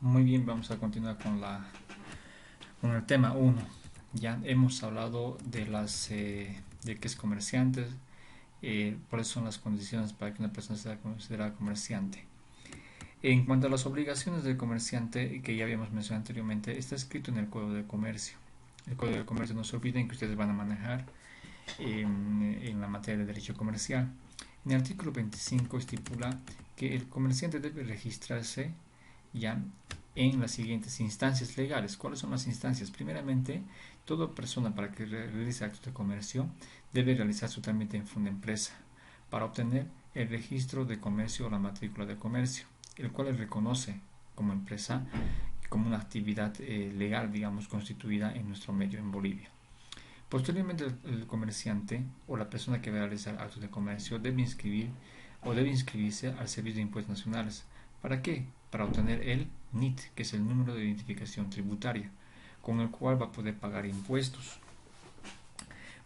Muy bien, vamos a continuar con el tema uno. Ya hemos hablado de qué es comerciante, cuáles son las condiciones para que una persona sea considerada comerciante. En cuanto a las obligaciones del comerciante, que ya habíamos mencionado anteriormente, está escrito en el Código de Comercio. El Código de Comercio, no se olviden que ustedes van a manejar en la materia de derecho comercial. En el artículo 25 estipula que el comerciante debe registrarse ya en las siguientes instancias legales. ¿Cuáles son las instancias? Primeramente, toda persona para que realice actos de comercio debe realizar su trámite en Fundempresa para obtener el registro de comercio o la matrícula de comercio, el cual reconoce como empresa como una actividad legal, digamos, constituida en nuestro medio en Bolivia. Posteriormente, el comerciante o la persona que va a realizar actos de comercio debe inscribir o debe inscribirse al Servicio de Impuestos Nacionales. ¿Para qué? Para obtener el NIT, que es el número de identificación tributaria, con el cual va a poder pagar impuestos.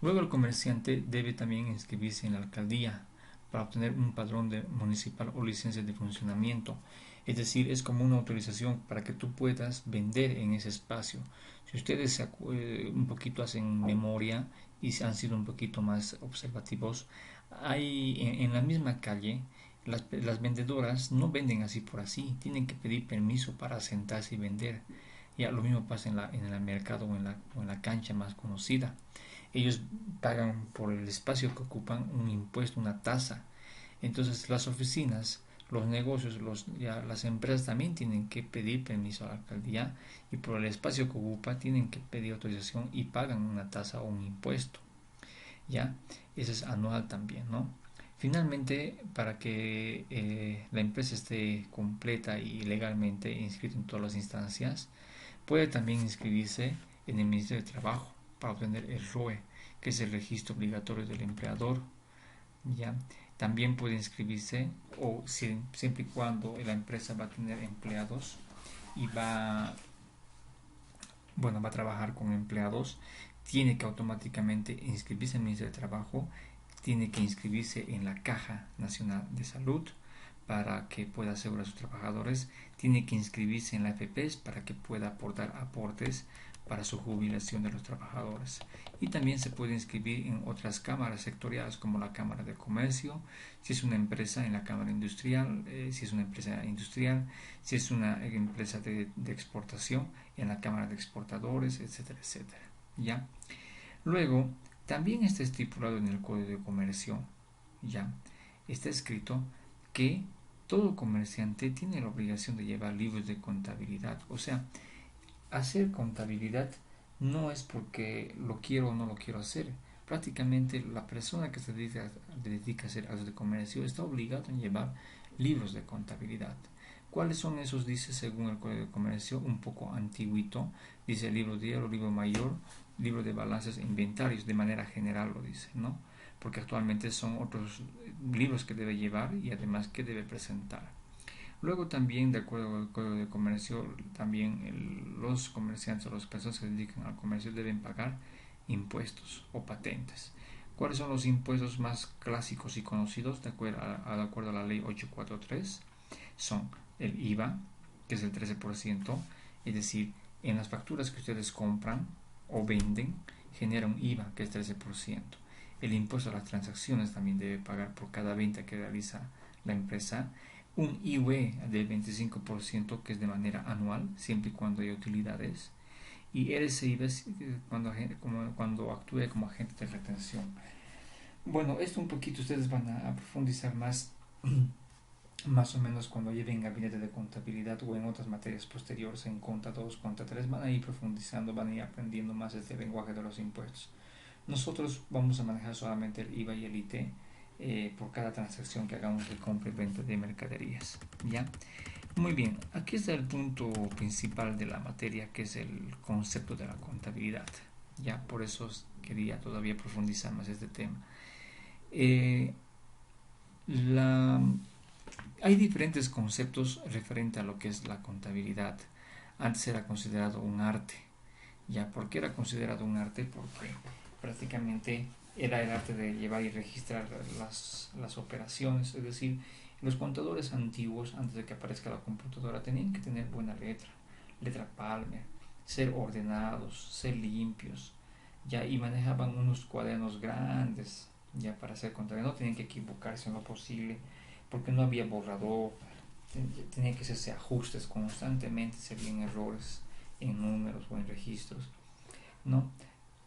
Luego el comerciante debe también inscribirse en la alcaldía para obtener un padrón municipal o licencia de funcionamiento. Es decir, es como una autorización para que tú puedas vender en ese espacio. Si ustedes un poquito hacen memoria y han sido un poquito más observativos, hay en la misma calle las vendedoras no venden así por así, tienen que pedir permiso para sentarse y vender. Ya lo mismo pasa en el mercado o en la cancha más conocida. Ellos pagan por el espacio que ocupan un impuesto, una tasa. Entonces las oficinas, los negocios, las empresas también tienen que pedir permiso a la alcaldía y por el espacio que ocupa tienen que pedir autorización y pagan una tasa o un impuesto. ¿Ya? Ese es anual también, ¿no? Finalmente, para que la empresa esté completa y legalmente inscrita en todas las instancias, puede también inscribirse en el Ministerio de Trabajo para obtener el ROE, que es el registro obligatorio del empleador. ¿Ya? También puede inscribirse, o siempre y cuando la empresa va a tener empleados y va a trabajar con empleados, tiene que automáticamente inscribirse en el Ministerio de Trabajo, tiene que inscribirse en la Caja Nacional de Salud para que pueda asegurar a sus trabajadores, tiene que inscribirse en la AFP para que pueda aportar aportes para su jubilación de los trabajadores. Y también se puede inscribir en otras cámaras sectoriales como la Cámara de Comercio, si es una empresa en la Cámara Industrial, si es una empresa industrial, si es una empresa de exportación en la Cámara de Exportadores, etcétera, etcétera. ¿Ya? Luego, también está estipulado en el Código de Comercio, ya está escrito que todo comerciante tiene la obligación de llevar libros de contabilidad. O sea, hacer contabilidad no es porque lo quiero o no lo quiero hacer. Prácticamente la persona que se dedica a hacer actos de comercio está obligado a llevar libros de contabilidad. ¿Cuáles son esos? Dice según el Código de Comercio, un poco antiguito. Dice libro diario, libro mayor, libro de balances e inventarios, de manera general lo dice, ¿no? Porque actualmente son otros libros que debe llevar y además que debe presentar. Luego también, de acuerdo con el Código de Comercio, también los comerciantes o las personas que se dedican al comercio deben pagar impuestos o patentes. ¿Cuáles son los impuestos más clásicos y conocidos de acuerdo a la ley 843? Son el IVA, que es el 13%, es decir, en las facturas que ustedes compran o venden, genera un IVA, que es 13%. El impuesto a las transacciones también debe pagar por cada venta que realiza la empresa. Un IVE del 25%, que es de manera anual, siempre y cuando hay utilidades. Y ese IVE cuando actúe como agente de retención. Bueno, esto un poquito ustedes van a profundizar más o menos cuando lleven gabinete de contabilidad o en otras materias posteriores, en conta 2, conta 3, van a ir profundizando, van a ir aprendiendo más este lenguaje de los impuestos. Nosotros vamos a manejar solamente el IVA y el IT por cada transacción que hagamos de compra y venta de mercaderías. ¿Ya? Muy bien, aquí está el punto principal de la materia, que es el concepto de la contabilidad. Ya, por eso quería todavía profundizar más este tema. Eh, la, Hay diferentes conceptos referente a lo que es la contabilidad. Antes era considerado un arte. ¿Ya? ¿Por qué era considerado un arte? Porque prácticamente era el arte de llevar y registrar las operaciones, es decir, Los contadores antiguos, antes de que aparezca la computadora, tenían que tener buena letra Palmer, ser ordenados, ser limpios, ya, y manejaban unos cuadernos grandes, ya, para hacer contabilidad. No tenían que equivocarse en lo posible, porque no había borrador, tenían que hacerse ajustes constantemente, se habían errores en números o en registros, ¿no?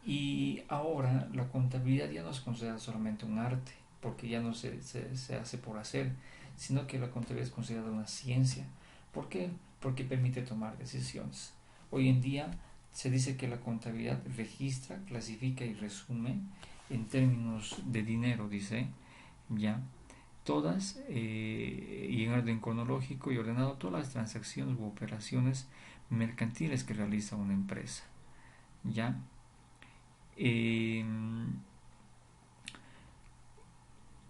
Y ahora la contabilidad ya no es considerada solamente un arte, porque ya no se hace por hacer, sino que la contabilidad es considerada una ciencia. ¿Por qué? Porque permite tomar decisiones. Hoy en día se dice que la contabilidad registra, clasifica y resume en términos de dinero, dice, ya, todas, y en orden cronológico y ordenado, todas las transacciones u operaciones mercantiles que realiza una empresa, ya. eh,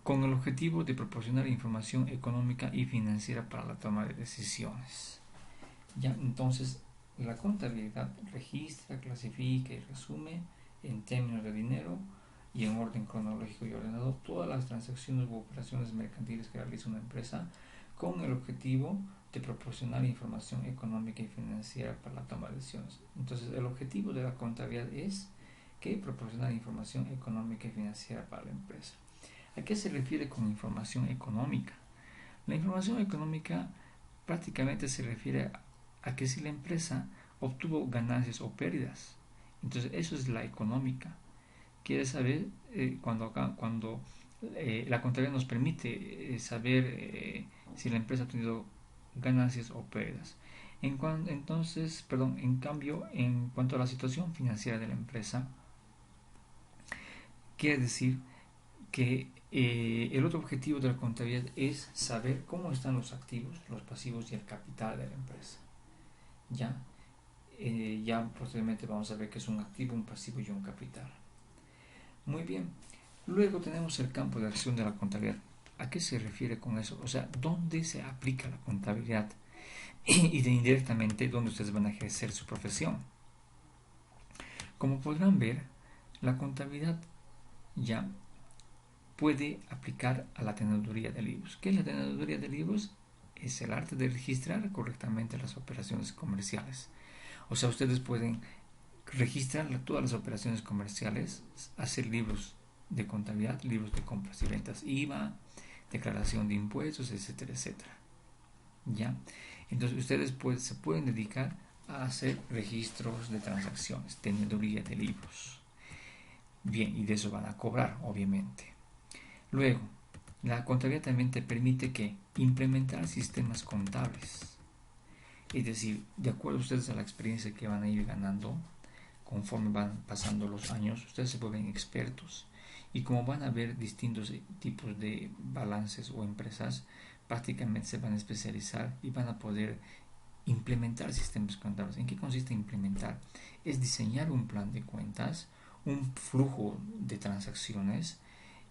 con el objetivo de proporcionar información económica y financiera para la toma de decisiones. Ya, entonces, la contabilidad registra, clasifica y resume en términos de dinero y en orden cronológico y ordenado todas las transacciones u operaciones mercantiles que realiza una empresa, con el objetivo de proporcionar información económica y financiera para la toma de decisiones. Entonces, el objetivo de la contabilidad es que proporcionar información económica y financiera para la empresa. ¿A qué se refiere con información económica? La información económica prácticamente se refiere a que si la empresa obtuvo ganancias o pérdidas. Entonces eso es la económica. Quiere saber cuando la contabilidad nos permite saber si la empresa ha tenido ganancias o pérdidas. En cambio, en cuanto a la situación financiera de la empresa, quiere decir que el otro objetivo de la contabilidad es saber cómo están los activos, los pasivos y el capital de la empresa. Ya posteriormente vamos a ver qué es un activo, un pasivo y un capital. Muy bien. Luego tenemos el campo de acción de la contabilidad. ¿A qué se refiere con eso? O sea, ¿dónde se aplica la contabilidad? Y de indirectamente, ¿dónde ustedes van a ejercer su profesión? Como podrán ver, la contabilidad ya puede aplicar a la teneduría de libros. ¿Qué es la teneduría de libros? Es el arte de registrar correctamente las operaciones comerciales. O sea, ustedes pueden registrar todas las operaciones comerciales, hacer libros de contabilidad, libros de compras y ventas, IVA, declaración de impuestos, etcétera, etcétera. ¿Ya? Entonces ustedes se pueden dedicar a hacer registros de transacciones, teneduría de libros. Bien, y de eso van a cobrar, obviamente. Luego, la contabilidad también te permite que implementar sistemas contables. Es decir, de acuerdo a ustedes a la experiencia que van a ir ganando, conforme van pasando los años, ustedes se vuelven expertos. Y como van a ver distintos tipos de balances o empresas, prácticamente se van a especializar y van a poder implementar sistemas contables. ¿En qué consiste implementar? Es diseñar un plan de cuentas, un flujo de transacciones,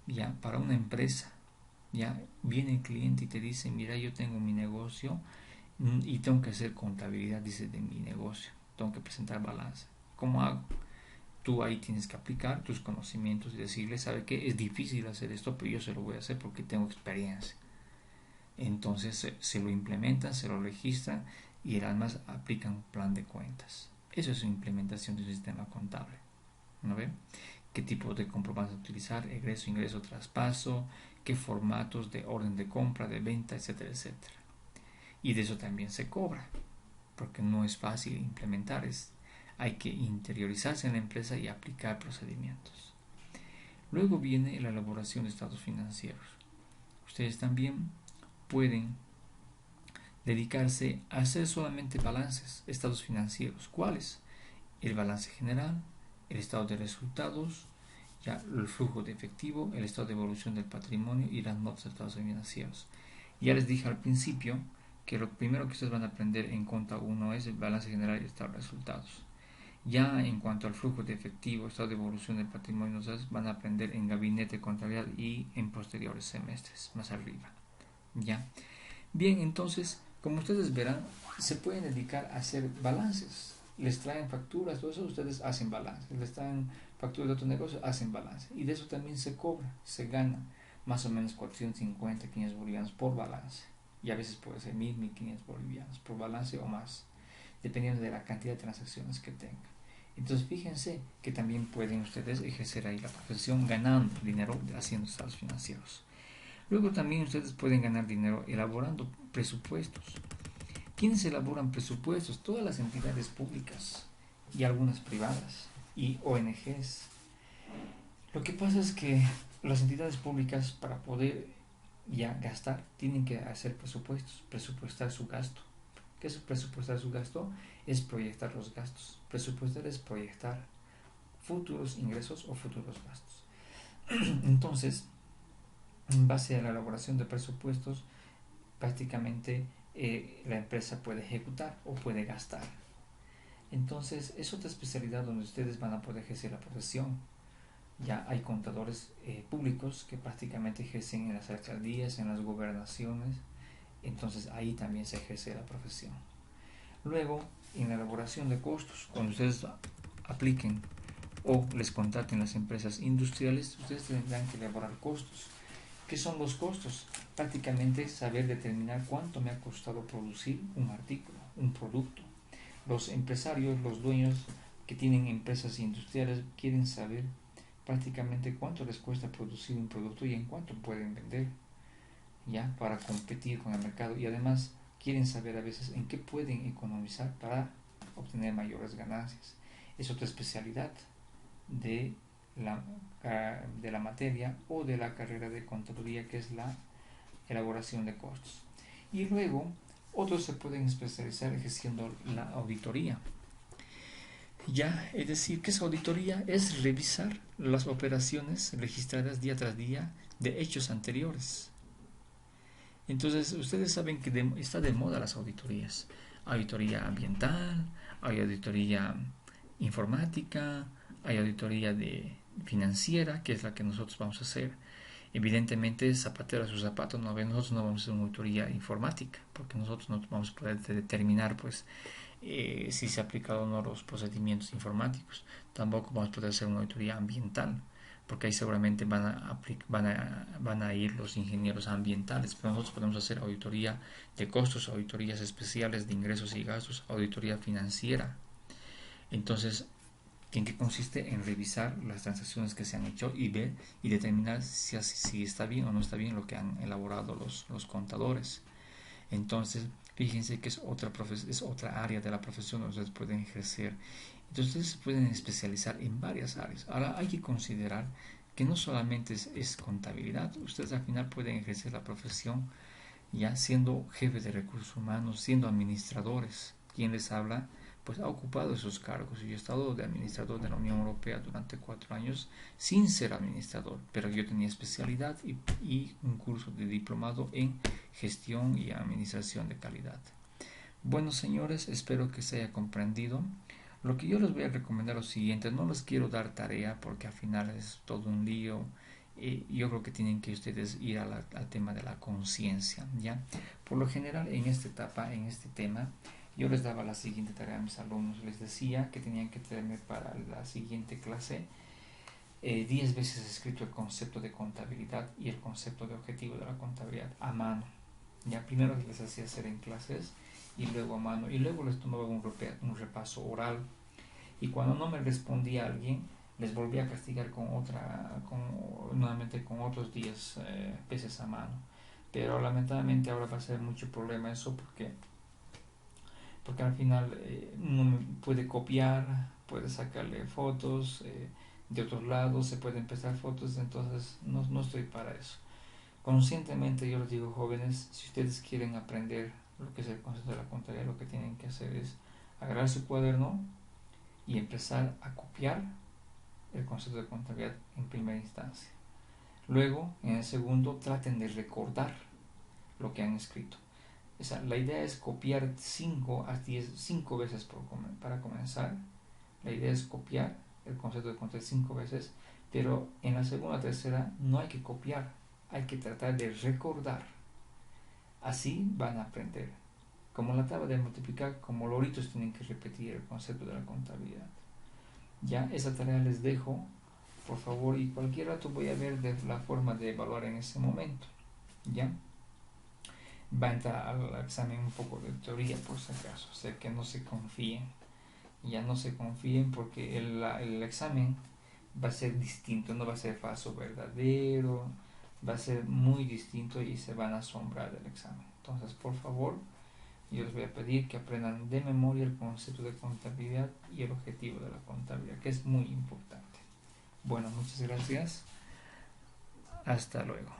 ya, para una empresa. Ya viene el cliente y te dice, mira, yo tengo mi negocio y tengo que hacer contabilidad, dice, de mi negocio, tengo que presentar balance. ¿Cómo hago? Tú ahí tienes que aplicar tus conocimientos y decirle, ¿sabe qué? Es difícil hacer esto, pero yo se lo voy a hacer porque tengo experiencia. Entonces se lo implementan, se lo registran y además aplican un plan de cuentas. Eso es implementación de un sistema contable. ¿No ve? ¿Qué tipo de comprobantes utilizar? Egreso, ingreso, traspaso, qué formatos de orden de compra, de venta, etcétera, etcétera. Y de eso también se cobra, porque no es fácil implementar, hay que interiorizarse en la empresa y aplicar procedimientos. Luego viene la elaboración de estados financieros. Ustedes también pueden dedicarse a hacer solamente balances, estados financieros. ¿Cuáles? El balance general, el estado de resultados, ya el flujo de efectivo, el estado de evolución del patrimonio y las notas de estados financieros. Ya les dije al principio que lo primero que ustedes van a aprender en cuenta 1 es el balance general y el estado de resultados. Ya en cuanto al flujo de efectivo, estado de evolución del patrimonio, ustedes van a aprender en gabinete de contabilidad y en posteriores semestres, más arriba. ¿Ya? Bien, entonces, como ustedes verán, se pueden dedicar a hacer balances. Les traen facturas, todo eso, ustedes hacen balance. Les traen facturas de otros negocios, hacen balance. Y de eso también se cobra, se gana. más o menos 450, 500 bolivianos por balance. Y a veces puede ser 1000, 1500 bolivianos por balance o más, dependiendo de la cantidad de transacciones que tengan. Entonces fíjense que también pueden ustedes ejercer ahí la profesión ganando dinero haciendo estados financieros. Luego también ustedes pueden ganar dinero elaborando presupuestos. ¿Quiénes elaboran presupuestos? Todas las entidades públicas y algunas privadas y ONGs. Lo que pasa es que las entidades públicas, para poder ya gastar, tienen que hacer presupuestos, presupuestar su gasto. ¿Qué es presupuestar su gasto? Es proyectar los gastos. Presupuestar es proyectar futuros ingresos o futuros gastos. Entonces, en base a la elaboración de presupuestos, prácticamente la empresa puede ejecutar o puede gastar. Entonces, es otra especialidad donde ustedes van a poder ejercer la profesión. Ya hay contadores públicos que prácticamente ejercen en las alcaldías, en las gobernaciones. Entonces, ahí también se ejerce la profesión. Luego, en la elaboración de costos, cuando ustedes apliquen o les contraten las empresas industriales, ustedes tendrán que elaborar costos. ¿Qué son los costos? Prácticamente saber determinar cuánto me ha costado producir un artículo, un producto. Los empresarios, los dueños que tienen empresas industriales quieren saber prácticamente cuánto les cuesta producir un producto y en cuánto pueden vender, ya, para competir con el mercado, y además quieren saber a veces en qué pueden economizar para obtener mayores ganancias. Es otra especialidad de la materia o de la carrera de contaduría, que es la elaboración de costos. Y luego otros se pueden especializar ejerciendo la auditoría. Ya, es decir, ¿qué es auditoría? Es revisar las operaciones registradas día tras día de hechos anteriores. Entonces, ustedes saben que está de moda las auditorías. Auditoría ambiental, hay auditoría informática, hay auditoría financiera, que es la que nosotros vamos a hacer. Evidentemente, zapatero a su zapato, nosotros no vamos a hacer una auditoría informática, porque nosotros no vamos a poder determinar pues si se aplican o no los procedimientos informáticos. Tampoco vamos a poder hacer una auditoría ambiental, porque ahí seguramente van a ir los ingenieros ambientales, pero nosotros podemos hacer auditoría de costos, auditorías especiales de ingresos y gastos, auditoría financiera. Entonces, ¿en qué consiste? En revisar las transacciones que se han hecho y ver y determinar si está bien o no está bien lo que han elaborado los contadores. Entonces, fíjense que es otra área de la profesión donde ustedes pueden ejercer. Entonces, ustedes se pueden especializar en varias áreas. Ahora, hay que considerar que no solamente es contabilidad, ustedes al final pueden ejercer la profesión ya siendo jefe de recursos humanos, siendo administradores. ¿Quién les habla? Pues ha ocupado esos cargos. Yo he estado de administrador de la Unión Europea durante 4 años sin ser administrador, pero yo tenía especialidad y un curso de diplomado en gestión y administración de calidad. Bueno, señores, espero que se haya comprendido. Lo que yo les voy a recomendar es lo siguiente: no les quiero dar tarea porque al final es todo un lío. Yo creo que tienen que ustedes ir al tema de la conciencia, ¿ya? Por lo general, en esta etapa, en este tema, yo les daba la siguiente tarea a mis alumnos. Les decía que tenían que traerme para la siguiente clase 10 veces escrito el concepto de contabilidad y el concepto de objetivo de la contabilidad a mano. Ya primero les hacía hacer en clases y luego a mano, y luego les tomaba un repaso oral, y cuando no me respondía alguien les volvía a castigar nuevamente con otros 10 veces a mano. Pero lamentablemente ahora va a ser mucho problema eso, porque al final uno puede copiar, puede sacarle fotos de otros lados, se pueden empezar fotos, entonces no estoy para eso. Conscientemente yo les digo, jóvenes, si ustedes quieren aprender lo que es el concepto de la contabilidad, lo que tienen que hacer es agarrar su cuaderno y empezar a copiar el concepto de contabilidad en primera instancia. Luego, en el segundo, traten de recordar lo que han escrito. La idea es copiar 5 veces para comenzar. La idea es copiar el concepto de contabilidad 5 veces, pero en la segunda o tercera no hay que copiar, hay que tratar de recordar. Así van a aprender. Como la tabla de multiplicar, como loritos tienen que repetir el concepto de la contabilidad. Ya esa tarea les dejo por favor, y cualquier rato voy a ver de la forma de evaluar en ese momento, ¿ya? Va a entrar al examen un poco de teoría por si acaso, o sea que no se confíen, ya no se confíen porque el examen va a ser distinto, no va a ser falso verdadero, va a ser muy distinto y se van a asombrar del examen. Entonces, por favor, yo les voy a pedir que aprendan de memoria el concepto de contabilidad y el objetivo de la contabilidad, que es muy importante. Bueno, muchas gracias. Hasta luego.